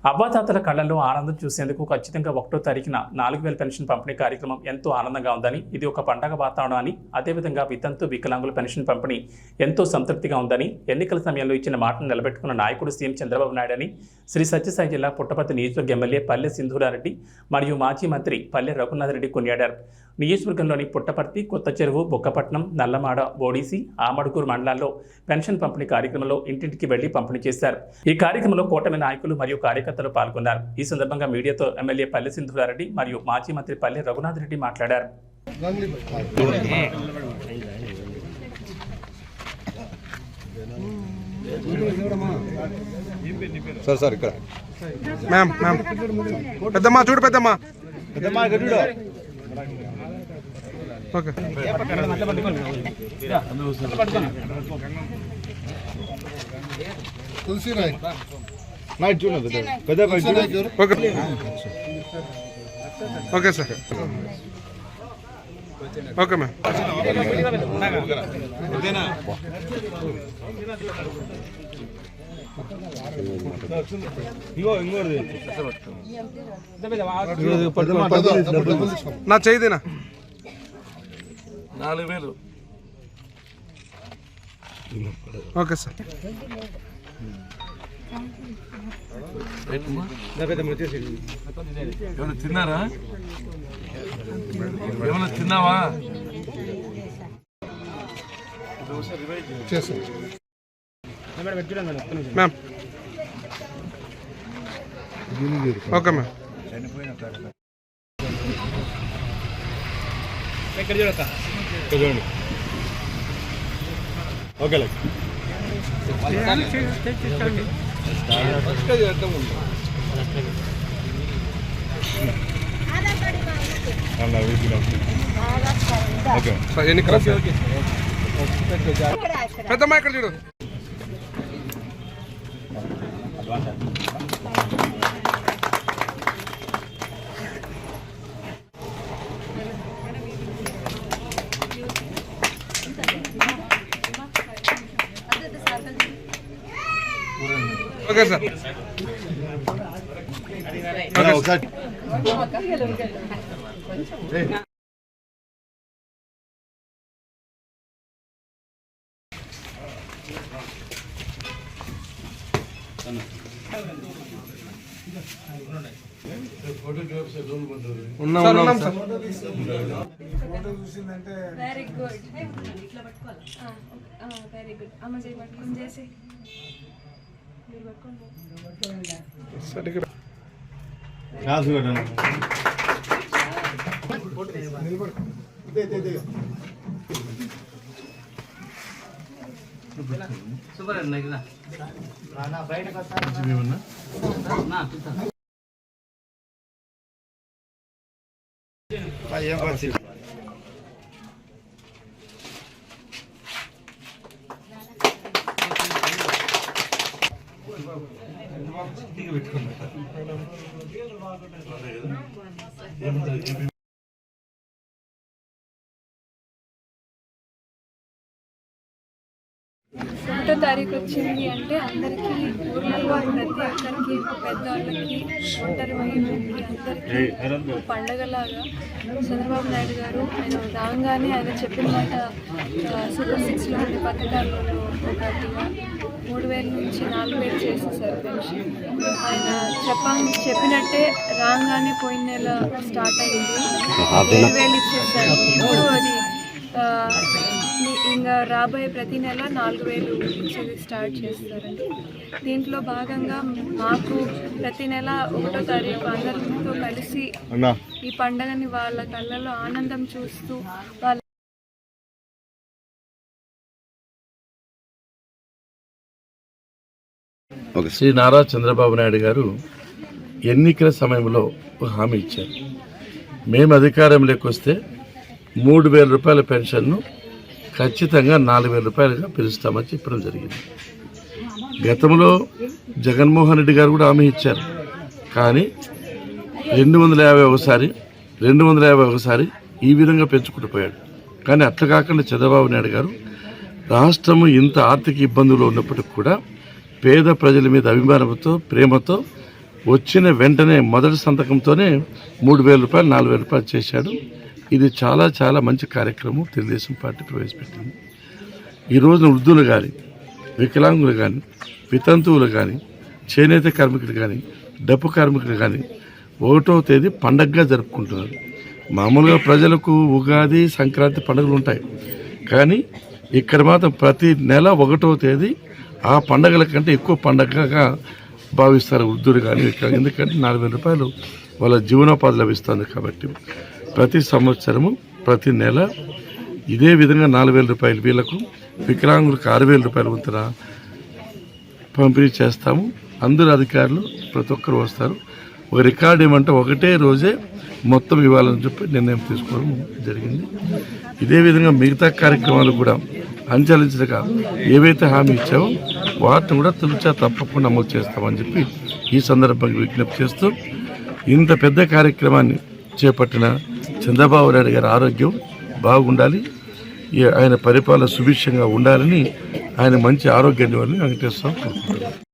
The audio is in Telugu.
అవ్వాతాతల కళ్లలో ఆనందం చూసేందుకు ఖచ్చితంగా 1వ తారీఖున 4000 పెన్షన్ పంపిణీ కార్యక్రమం ఎంతో ఆనందంగా ఉందని, ఇది ఒక పండగ వాతావరణం అని, అదేవిధంగా వితంతు వికలాంగుల పెన్షన్ పంపిణీ ఎంతో సంతృప్తిగా ఉందని, ఎన్నికల సమయంలో ఇచ్చిన మాటను నిలబెట్టుకున్న నాయకుడు సీఎం చంద్రబాబు నాయుడు అని శ్రీ సత్యసాయి జిల్లా పుట్టపర్తి నియోజకవర్గ ఎమ్మెల్యే పల్లె సింధూరారెడ్డి మరియు మాజీ మంత్రి పల్లె రఘునాథ్ రెడ్డి కొనియాడారు. నియోజకవర్గంలోని పుట్టపర్తి, కొత్త చెరువు, బొక్కపట్నం, నల్లమాడ, బోడీసి, ఆమడుకూరు మండలాల్లో పెన్షన్ పంపిణీ కార్యక్రమంలో ఇంటింటికి వెళ్లి పంపిణీ చేశారు. ఈ కార్యక్రమంలో కూటమి నాయకులు మరియు కార్యకర్తలు పాల్గొన్నారు. ఈ సందర్భంగా మీడియాతో ఎమ్మెల్యే పల్లె సింధూరారెడ్డి మరియు మాజీ మంత్రి పల్లె రఘునాథ్ రెడ్డి మాట్లాడారు. సార్ ఇక్కడ మ్యామ్ మ్యామ్ పెద్దమ్మా చూడు పెద్దమ్మా ఓకే తులసి నైట్ చూడండి పెద్ద okay okay sir okay ma'am నా చేయదేనా 4000 ఓకే సార్ ఏమన్నా తిన్నారా? ఏమన్నా తిన్నావా? మ్యామ్ ఓకే మ్యామ్ చూడండి ఓకే పెద్దమ్మా ఇక్కడ చూడు ఓకే సార్ ఉన్నాం sir. Very good very good అమ్మ పట్టుకుని చేసి ఒకటో తారీఖు వచ్చింది అంటే అందరికీ ఊర్లలో ప్రతి ఒక్కరికి పెద్దవాళ్ళకి ఒంటరి మహిళలకి అందరికీ పండగలాగా చంద్రబాబు నాయుడు గారు ఆయన రాగానే ఆయన చెప్పిన మాట సూపర్ 6లో ఉండే పథకాల్లో ఒకటిగా 3000 నుంచి 4000 చేసేసారు పెన్షన్. ఆయన చెప్పినట్టే రాగానే పోయిన నెల స్టార్ట్ అయింది, 7000 ఇచ్చేసారు. ఇప్పుడు అది ఇంకా రాబోయే ప్రతి నెల 4000 ఇచ్చేది స్టార్ట్ చేస్తారండి. దీంట్లో భాగంగా మాకు ప్రతి నెల 1వ తారీఖు అందరితో కలిసి ఈ పండుగని వాళ్ళ కళ్ళలో ఆనందం చూస్తూ వాళ్ళ శ్రీ నారా చంద్రబాబు నాయుడు గారు ఎన్నికల సమయంలో ఒక హామీ ఇచ్చారు. మేము అధికారంలోకి వస్తే 3000 రూపాయల పెన్షన్ను ఖచ్చితంగా 4000 రూపాయలుగా పెంచుతామని చెప్పడం జరిగింది. గతంలో జగన్మోహన్ రెడ్డి గారు కూడా హామీ ఇచ్చారు. కానీ 250 ఒకసారి, 250 ఒకసారి ఈ విధంగా పెంచుకుంటూ పోయాడు. కానీ అట్లా కాకుండా చంద్రబాబు నాయుడు గారు రాష్ట్రము ఇంత ఆర్థిక ఇబ్బందులు ఉన్నప్పటికీ కూడా పేద ప్రజల మీద అభిమానంతో, ప్రేమతో వచ్చిన వెంటనే మొదటి సంతకంతోనే 3,000 రూపాయలు 4,000 రూపాయలు చేశాడు. ఇది చాలా చాలా మంచి కార్యక్రమం తెలుగుదేశం పార్టీ ప్రవేశపెట్టింది. ఈ రోజున వృద్ధులు కానీ, వికలాంగులు కానీ, వితంతువులు కానీ, చేనేత కార్మికులు కానీ, డప్పు కార్మికులు కానీ 1వ తేదీ పండగగా జరుపుకుంటున్నారు. మామూలుగా ప్రజలకు ఉగాది, సంక్రాంతి పండుగలు ఉంటాయి, కానీ ఇక్కడ మాత్రం ప్రతి నెల 1వ తేదీ ఆ పండగల కంటే ఎక్కువ పండగగా భావిస్తారు వృద్ధులు కానీ. ఎందుకంటే 4,000 రూపాయలు వాళ్ళ జీవనోపాధి లభిస్తుంది కాబట్టి ప్రతి సంవత్సరము ప్రతి నెల ఇదే విధంగా 4,000 రూపాయలు వీళ్ళకు, వికలాంగులకు 6,000 రూపాయలు వంతున పంపిణీ చేస్తాము. అందరు అధికారులు ప్రతి ఒక్కరు వస్తారు. ఒక రికార్డు ఏమంటే ఒకటే రోజే మొత్తం ఇవ్వాలని చెప్పి నిర్ణయం తీసుకోవడం జరిగింది. ఇదే విధంగా మిగతా కార్యక్రమాలు కూడా అంచెలంచెలుగా ఏవైతే హామీ ఇచ్చావో వాటిని కూడా తొలిచా తప్పకుండా అమలు చేస్తామని చెప్పి ఈ సందర్భంగా విజ్ఞప్తి చేస్తూ, ఇంత పెద్ద కార్యక్రమాన్ని చేపట్టిన చంద్రబాబు నాయుడు గారి ఆరోగ్యం బాగుండాలి, ఆయన పరిపాలన సుభిక్షంగా ఉండాలని, ఆయన మంచి ఆరోగ్యాన్ని వెంకటేశ్వర స్వామి కోరుకుంటున్నారు.